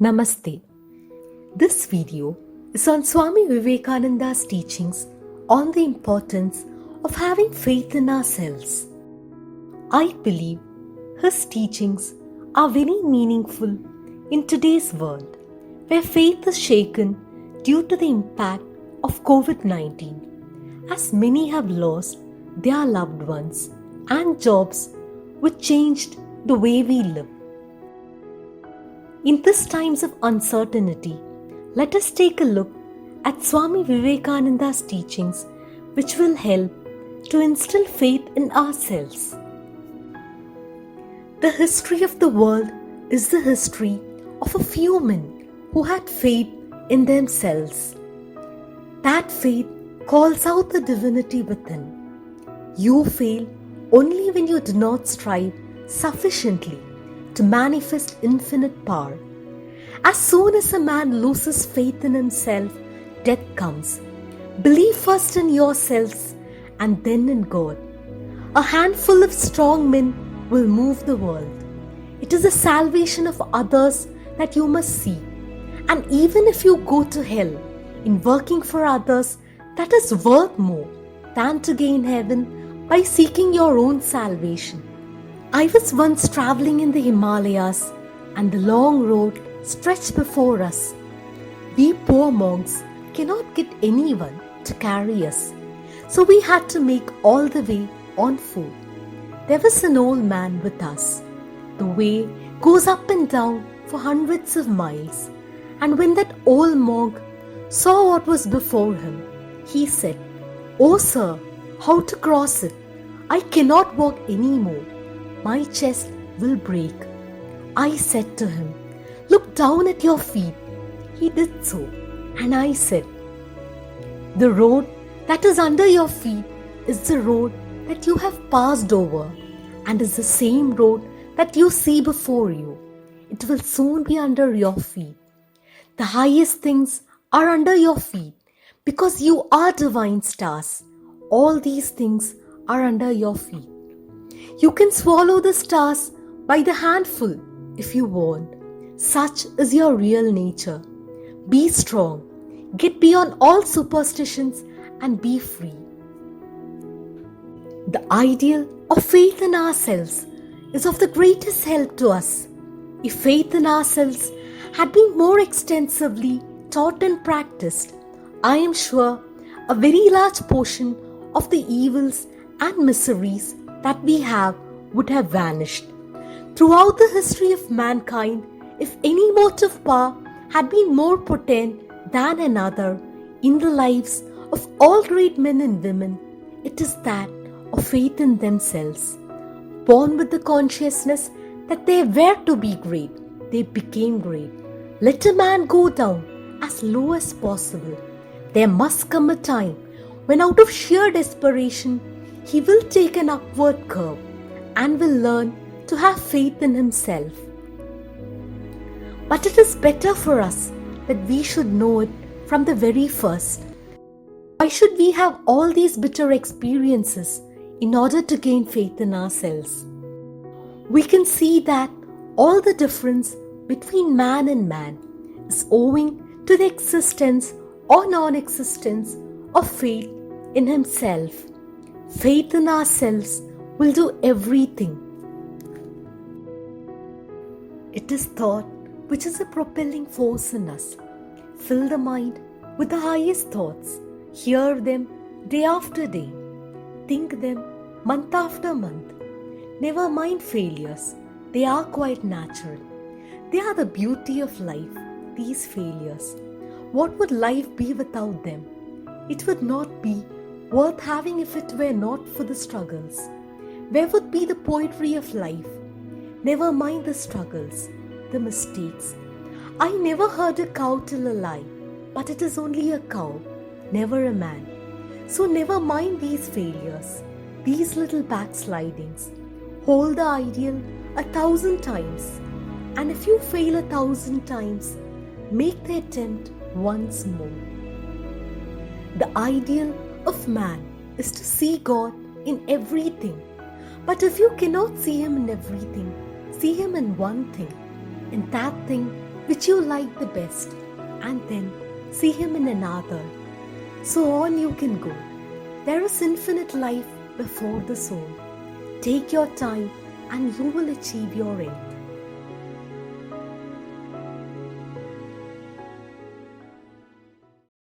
Namaste. This video is on Swami Vivekananda's teachings on the importance of having faith in ourselves. I believe his teachings are very meaningful in today's world where faith is shaken due to the impact of COVID-19, as many have lost their loved ones and jobs which changed the way we live. In these times of uncertainty, let us take a look at Swami Vivekananda's teachings which will help to instill faith in ourselves. The history of the world is the history of a few men who had faith in themselves. That faith calls out the divinity within. You fail only when you do not strive sufficiently to manifest infinite power. As soon as a man loses faith in himself, death comes. Believe first in yourselves and then in God. A handful of strong men will move the world. It is the salvation of others that you must see. And even if you go to hell in working for others, that is worth more than to gain heaven by seeking your own salvation. I was once traveling in the Himalayas and the long road stretched before us. We poor monks cannot get anyone to carry us, so we had to make all the way on foot. There was an old man with us. The way goes up and down for hundreds of miles, and when that old monk saw what was before him, he said, "Oh sir, how to cross it? I cannot walk any more. My chest will break." I said to him, "Look down at your feet." He did so, and I said, "The road that is under your feet is the road that you have passed over, and is the same road that you see before you. It will soon be under your feet. The highest things are under your feet because you are divine stars. All these things are under your feet. You can swallow the stars by the handful if you want. Such is your real nature. Be strong, get beyond all superstitions and be free." The ideal of faith in ourselves is of the greatest help to us. If faith in ourselves had been more extensively taught and practiced, I am sure a very large portion of the evils and miseries that we have would have vanished. Throughout the history of mankind, if any motive power had been more potent than another in the lives of all great men and women, it is that of faith in themselves. Born with the consciousness that they were to be great, they became great. Let a man go down as low as possible. There must come a time when out of sheer desperation, he will take an upward curve and will learn to have faith in himself. But it is better for us that we should know it from the very first. Why should we have all these bitter experiences in order to gain faith in ourselves? We can see that all the difference between man and man is owing to the existence or non-existence of faith in himself. Faith in ourselves will do everything. It is thought which is a propelling force in us. Fill the mind with the highest thoughts. Hear them day after day. Think them month after month. Never mind failures. They are quite natural. They are the beauty of life, these failures. What would life be without them? It would not be worth having if it were not for the struggles. Where would be the poetry of life? Never mind the struggles, the mistakes. I never heard a cow tell a lie, but it is only a cow, never a man. So never mind these failures, these little backslidings. Hold the ideal 1,000 times, and if you fail 1,000 times, make the attempt once more. The ideal of man is to see God in everything. But if you cannot see Him in everything, see Him in one thing, and that thing which you like the best, and then see him in another. So on you can go. There is infinite life before the soul. Take your time and you will achieve your end.